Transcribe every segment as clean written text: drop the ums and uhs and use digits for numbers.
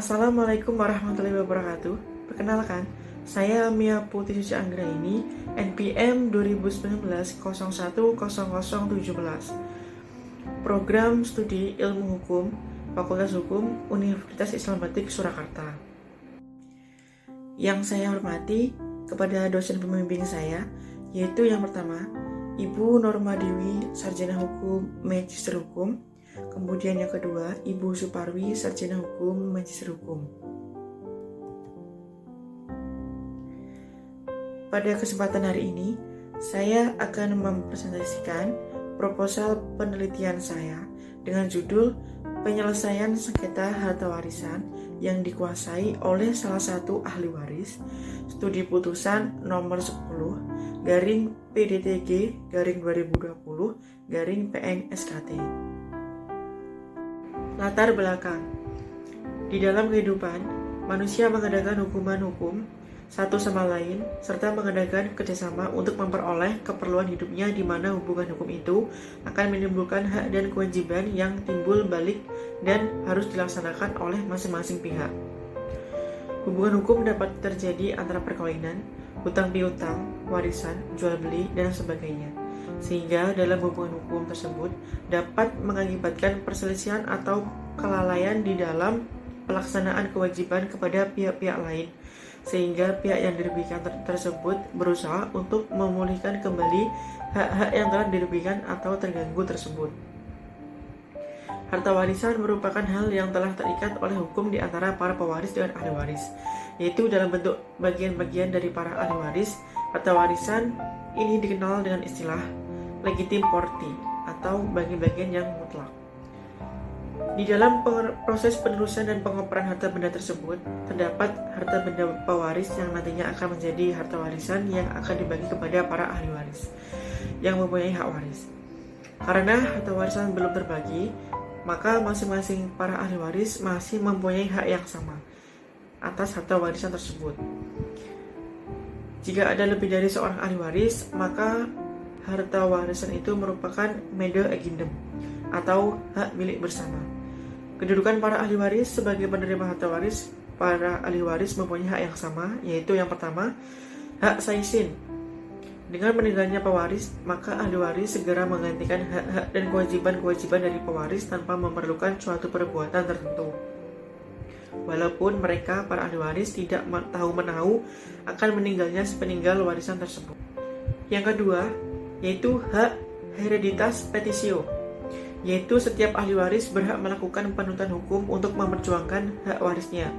Assalamualaikum warahmatullahi wabarakatuh. Perkenalkan, saya Mia Putri Suci Anggraini, NPM 2019-010017. Program Studi Ilmu Hukum, Fakultas Hukum, Universitas Islam Batik Surakarta. Yang saya hormati kepada dosen pembimbing saya, yaitu yang pertama, Ibu Norma Dewi, Sarjana Hukum, Magister Hukum. Kemudian yang kedua, Ibu Suparwi, Sarjana Hukum, Magister Hukum. Pada kesempatan hari ini, saya akan mempresentasikan proposal penelitian saya dengan judul Penyelesaian Sengketa Harta Warisan yang dikuasai oleh salah satu ahli waris, studi putusan nomor 10 garing PDTG garing 2020 garing PN-SKT. Latar belakang. Di dalam kehidupan, manusia mengadakan hukuman-hukum satu sama lain, serta mengadakan kerjasama untuk memperoleh keperluan hidupnya, di mana hubungan hukum itu akan menimbulkan hak dan kewajiban yang timbul balik dan harus dilaksanakan oleh masing-masing pihak. Hubungan hukum dapat terjadi antara perkawinan, hutang piutang, warisan, jual beli, dan sebagainya. Sehingga dalam hubungan hukum tersebut dapat mengakibatkan perselisihan atau kelalaian di dalam pelaksanaan kewajiban kepada pihak-pihak lain, sehingga pihak yang dirugikan tersebut berusaha untuk memulihkan kembali hak-hak yang telah dirugikan atau terganggu tersebut. Harta warisan merupakan hal yang telah terikat oleh hukum di antara para pewaris dengan ahli waris, yaitu dalam bentuk bagian-bagian dari para ahli waris. Harta warisan ini dikenal dengan istilah legitim porti atau bagian-bagian yang mutlak. Di dalam proses penerusan dan pengoperan harta benda tersebut, terdapat harta benda pewaris yang nantinya akan menjadi harta warisan yang akan dibagi kepada para ahli waris yang mempunyai hak waris. Karena harta warisan belum terbagi, maka masing-masing para ahli waris masih mempunyai hak yang sama atas harta warisan tersebut. Jika ada lebih dari seorang ahli waris, maka harta warisan itu merupakan mede agendum atau hak milik bersama. Kedudukan para ahli waris sebagai penerima harta waris, para ahli waris mempunyai hak yang sama, yaitu yang pertama, hak saisin. Dengan meninggalnya pewaris, maka ahli waris segera menggantikan hak-hak dan kewajiban-kewajiban dari pewaris tanpa memerlukan suatu perbuatan tertentu. Walaupun mereka, para ahli waris, tidak tahu-menahu akan meninggalnya sepeninggal warisan tersebut. Yang kedua, yaitu hak hereditas petisio, yaitu setiap ahli waris berhak melakukan penuntut hukum untuk memperjuangkan hak warisnya.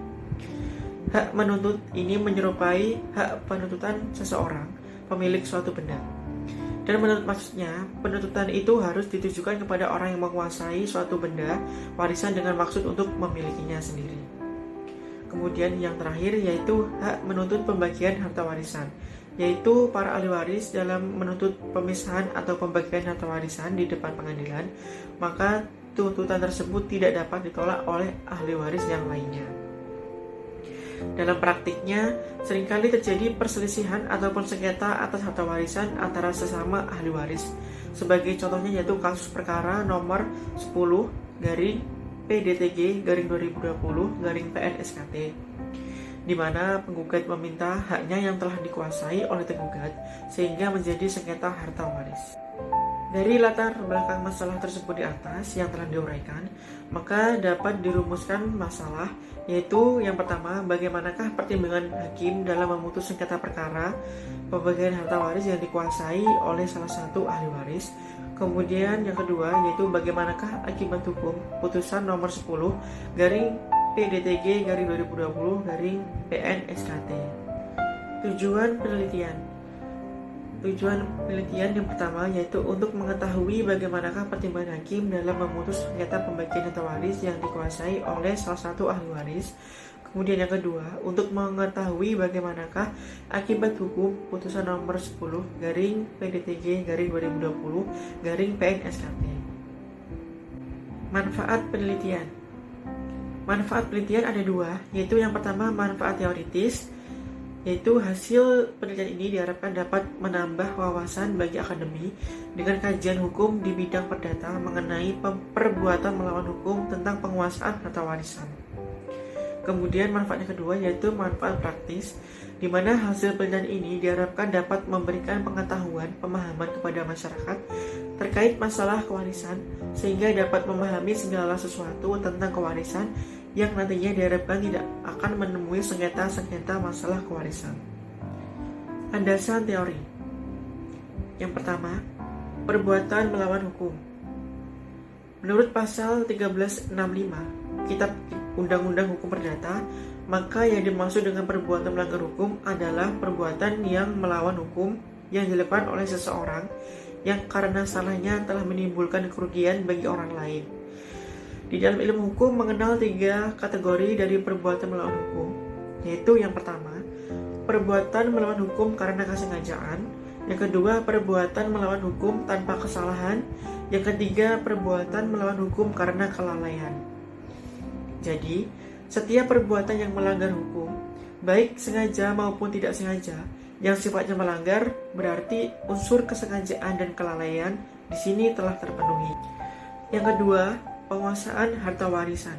Hak menuntut ini menyerupai hak penuntutan seseorang, pemilik suatu benda. Dan menurut maksudnya, penuntutan itu harus ditujukan kepada orang yang menguasai suatu benda warisan dengan maksud untuk memilikinya sendiri. Kemudian yang terakhir yaitu hak menuntut pembagian harta warisan, yaitu para ahli waris dalam menuntut pemisahan atau pembagian harta warisan di depan pengadilan, maka tuntutan tersebut tidak dapat ditolak oleh ahli waris yang lainnya. Dalam praktiknya, seringkali terjadi perselisihan ataupun sengketa atas harta warisan antara sesama ahli waris. Sebagai contohnya yaitu kasus perkara nomor 10 garing PDTG garing 2020 garing PN-SKT, di mana penggugat meminta haknya yang telah dikuasai oleh tergugat sehingga menjadi sengketa harta waris. Dari latar belakang masalah tersebut di atas yang telah diuraikan, maka dapat dirumuskan masalah, yaitu yang pertama, bagaimanakah pertimbangan hakim dalam memutus sengketa perkara pembagian harta waris yang dikuasai oleh salah satu ahli waris. Kemudian yang kedua, yaitu bagaimanakah akibat hukum putusan nomor 10 garing PDTG garing 2020 garing PN-SKT. Tujuan penelitian yang pertama yaitu untuk mengetahui bagaimanakah pertimbangan hakim dalam memutus sengketa pembagian harta waris yang dikuasai oleh salah satu ahli waris. Kemudian yang kedua, untuk mengetahui bagaimanakah akibat hukum putusan nomor 10 garing PDTG garing 2020 garing PN-SKT. Manfaat penelitian. Manfaat penelitian ada dua, yaitu yang pertama manfaat teoritis, yaitu hasil penelitian ini diharapkan dapat menambah wawasan bagi akademi dengan kajian hukum di bidang perdata mengenai perbuatan melawan hukum tentang penguasaan harta warisan. Kemudian manfaat yang kedua yaitu manfaat praktis, di mana hasil penelitian ini diharapkan dapat memberikan pengetahuan, pemahaman kepada masyarakat terkait masalah kewarisan, sehingga dapat memahami segala sesuatu tentang kewarisan yang nantinya diharapkan tidak akan menemui sengketa-sengketa masalah kewarisan. Landasan teori. Yang pertama, perbuatan melawan hukum. Menurut pasal 1365 Kitab Undang-Undang Hukum Perdata, maka yang dimaksud dengan perbuatan melanggar hukum adalah perbuatan yang melawan hukum yang dilakukan oleh seseorang yang karena salahnya telah menimbulkan kerugian bagi orang lain. Di dalam ilmu hukum mengenal 3 kategori dari perbuatan melawan hukum, yaitu yang pertama, perbuatan melawan hukum karena kesengajaan, yang kedua, perbuatan melawan hukum tanpa kesalahan, yang ketiga, perbuatan melawan hukum karena kelalaian. Jadi, setiap perbuatan yang melanggar hukum, baik sengaja maupun tidak sengaja, yang sifatnya melanggar, berarti unsur kesengajaan dan kelalaian di sini telah terpenuhi. Yang kedua, penguasaan harta warisan.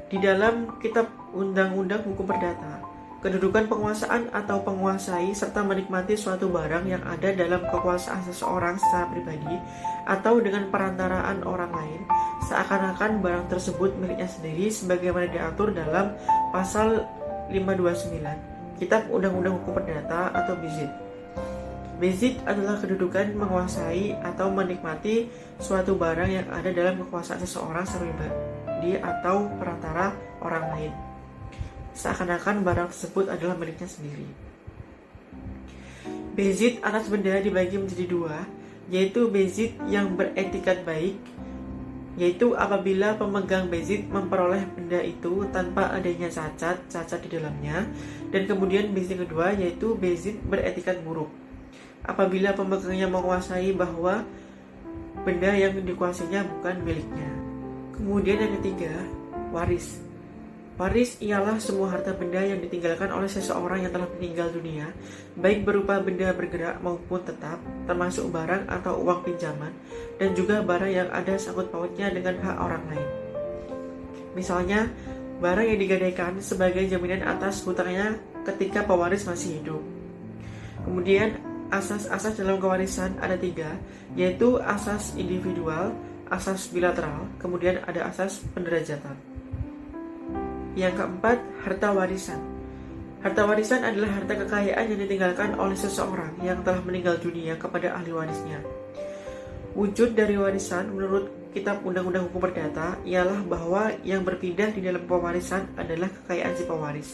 Di dalam Kitab Undang-Undang Hukum Perdata, kedudukan penguasaan atau penguasai serta menikmati suatu barang yang ada dalam kekuasaan seseorang secara pribadi atau dengan perantaraan orang lain, seakan-akan barang tersebut miliknya sendiri sebagaimana diatur dalam pasal 529 Kitab Undang-Undang Hukum Perdata atau BIZIT. BIZIT adalah kedudukan menguasai atau menikmati suatu barang yang ada dalam kekuasaan seseorang secara pribadi atau perantara orang lain, seakan-akan barang tersebut adalah miliknya sendiri. BIZIT atas benda dibagi menjadi 2, yaitu BIZIT yang beretikat baik, yaitu apabila pemegang BIZIT memperoleh benda itu tanpa adanya cacat di dalamnya, dan kemudian BIZIT yang kedua yaitu BIZIT beretikat buruk, apabila pemegangnya menguasai bahwa benda yang dikuasainya bukan miliknya. Kemudian yang ketiga, waris. Waris ialah semua harta benda yang ditinggalkan oleh seseorang yang telah meninggal dunia, baik berupa benda bergerak maupun tetap, termasuk barang atau uang pinjaman, dan juga barang yang ada sangkut pautnya dengan hak orang lain. Misalnya, barang yang digadaikan sebagai jaminan atas hutangnya ketika pewaris masih hidup. Kemudian, asas-asas dalam kewarisan ada 3, yaitu asas individual, asas bilateral, kemudian ada asas penderajatan. Yang keempat, harta warisan. Harta warisan adalah harta kekayaan yang ditinggalkan oleh seseorang yang telah meninggal dunia kepada ahli warisnya. Wujud dari warisan menurut Kitab Undang-Undang Hukum Perdata ialah bahwa yang berpindah di dalam pewarisan adalah kekayaan si pewaris.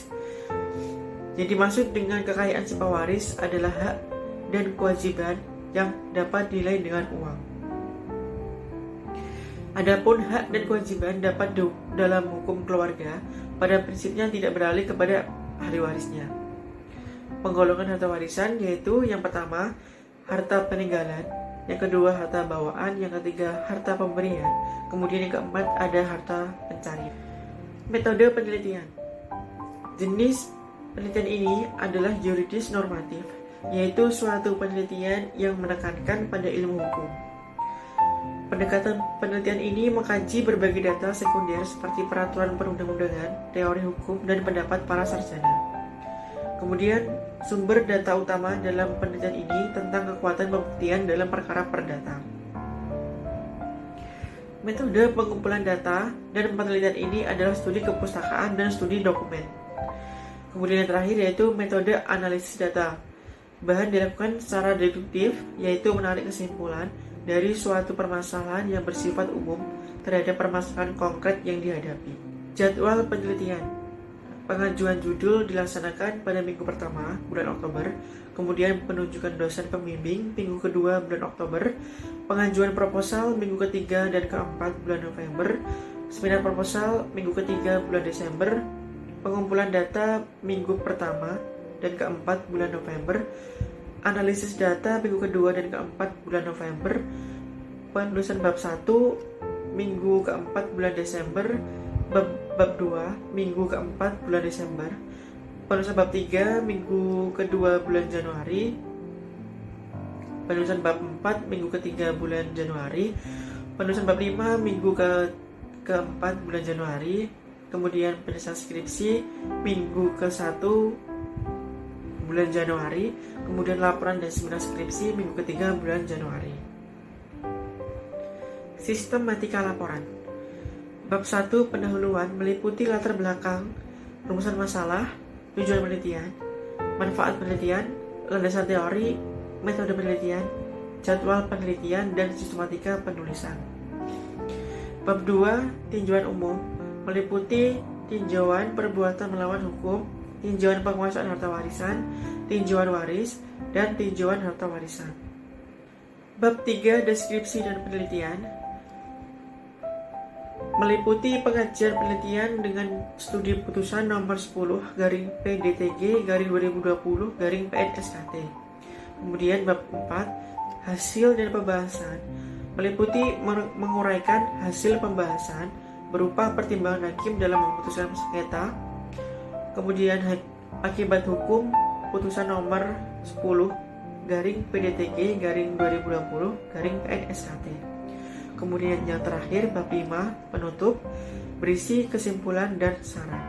Yang dimaksud dengan kekayaan si pewaris adalah hak dan kewajiban yang dapat dinilai dengan uang. Adapun hak dan kewajiban dapat dalam hukum keluarga pada prinsipnya tidak beralih kepada ahli warisnya. Penggolongan harta warisan yaitu yang pertama, harta peninggalan, yang kedua harta bawaan, yang ketiga harta pemberian, kemudian yang keempat ada harta pencarian. Metode penelitian. Jenis penelitian ini adalah yuridis normatif, yaitu suatu penelitian yang menekankan pada ilmu hukum. Pendekatan penelitian ini mengkaji berbagai data sekunder seperti peraturan perundang-undangan, teori hukum, dan pendapat para sarjana. Kemudian, sumber data utama dalam penelitian ini tentang kekuatan pembuktian dalam perkara perdata. Metode pengumpulan data dan penelitian ini adalah studi kepustakaan dan studi dokumen. Kemudian yang terakhir yaitu metode analisis data. Bahan dilakukan secara deduktif, yaitu menarik kesimpulan dari suatu permasalahan yang bersifat umum terhadap permasalahan konkret yang dihadapi. Jadwal penelitian. Pengajuan judul dilaksanakan pada minggu pertama bulan Oktober, kemudian penunjukan dosen pembimbing minggu kedua bulan Oktober, pengajuan proposal minggu ketiga dan keempat bulan November, seminar proposal minggu ketiga bulan Desember, pengumpulan data minggu pertama dan keempat bulan November, analisis data minggu kedua dan keempat bulan November, penulisan bab 1 minggu keempat bulan Desember, bab 2 minggu keempat bulan Desember, penulisan bab 3 minggu kedua bulan Januari, penulisan bab 4 minggu ketiga bulan Januari, penulisan bab 5 minggu keempat bulan Januari, kemudian penyelesaian skripsi minggu ke-1 bulan Januari, kemudian laporan dan seminar skripsi minggu ke-3 bulan Januari. Sistematika laporan. Bab 1 pendahuluan meliputi latar belakang, rumusan masalah, tujuan penelitian, manfaat penelitian, landasan teori, metode penelitian, jadwal penelitian, dan sistematika penulisan. Bab 2 tinjauan umum meliputi tinjauan perbuatan melawan hukum, tinjauan penguasaan harta warisan, tinjauan waris, dan tinjauan harta warisan. Bab 3 deskripsi dan penelitian meliputi pengajian penelitian dengan studi putusan nomor 10/PDTG/2020/PNSKT. Kemudian bab 4 hasil dan pembahasan meliputi menguraikan hasil pembahasan berupa pertimbangan hakim dalam memutuskan sengketa, kemudian akibat hukum putusan nomor 10/PDTG/2020/PNSKT. Kemudian yang terakhir bab 5 penutup berisi kesimpulan dan saran.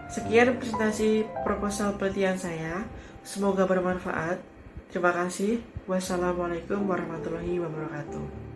Sekian presentasi proposal penelitian saya, semoga bermanfaat. Terima kasih. Wassalamualaikum warahmatullahi wabarakatuh.